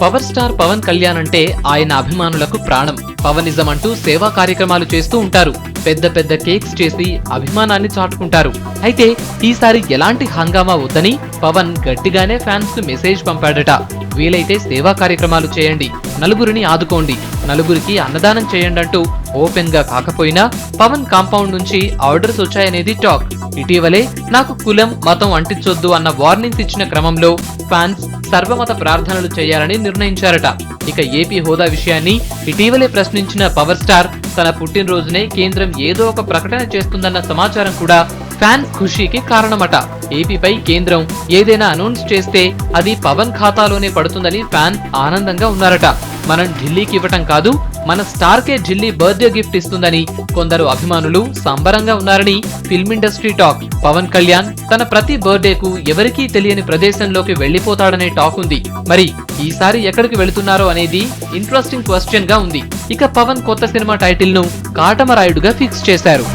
Power star Pawan Kalyan అంటే ఆయన అభిమానులకు ప్రాణం. పవనిజం అంటూ సేవా కార్యక్రమాలు చేస్తూ ఉంటారు. పెద్ద పెద్ద కేక్స్ చేసి అభిమానాన్ని చాటుకుంటారు. అయితే ఈసారి ఎలాంటి హంగామా వద్దని పవన్ గట్టిగానే ఫ్యాన్స్ కు మెసేజ్ పంపాడట. వీలైతే సేవా కార్యక్రమాలు చేయండి, నలుగురిని ఆదుకోండి, నలుగురికి అన్నదానం చేయండి అంటూ ఓపెన్ గా కాకపోయినా పవన్ కాంపౌండ్ నుంచి ఆర్డర్స్ వచ్చాయనేది టాక్. ఇటీవలే నాకు కులం మతం అంటించొద్దు అన్న వార్నింగ్స్ ఇచ్చిన క్రమంలో ఫ్యాన్స్ సర్వమత ప్రార్థనలు చేయాలని నిర్ణయించారట. ఇక ఏపీ హోదా విషయాన్ని ఇటీవలే ప్రశ్నించిన పవర్ స్టార్ తన పుట్టినరోజునే కేంద్రం ఏదో ఒక ప్రకటన చేస్తుందన్న సమాచారం కూడా ఫ్యాన్స్ ఖుషీకి కారణమట. ఏపీపై కేంద్రం ఏదైనా అనౌన్స్ చేస్తే అది పవన్ ఖాతాలోనే పడుతుందని ఫ్యాన్స్ ఆనందంగా ఉన్నారట. మనం ఢిల్లీకి ఇవ్వటం కాదు, మన స్టార్ కే ఢిల్లీ బర్త్డే గిఫ్ట్ ఇస్తుందని కొందరు అభిమానులు సంబరంగా ఉన్నారని film industry talk. Pawan Kalyan తన ప్రతి బర్త్డేకు ఎవరికీ తెలియని ప్రదేశంలోకి వెళ్లిపోతాడనే టాక్ ఉంది. మరి ఈసారి ఎక్కడికి వెళుతున్నారో అనేది ఇంట్రెస్టింగ్ క్వశ్చన్ గా ఉంది. ఇక పవన్ కొత్త సినిమా టైటిల్ ను కాటమరాయుడుగా ఫిక్స్ చేశారు.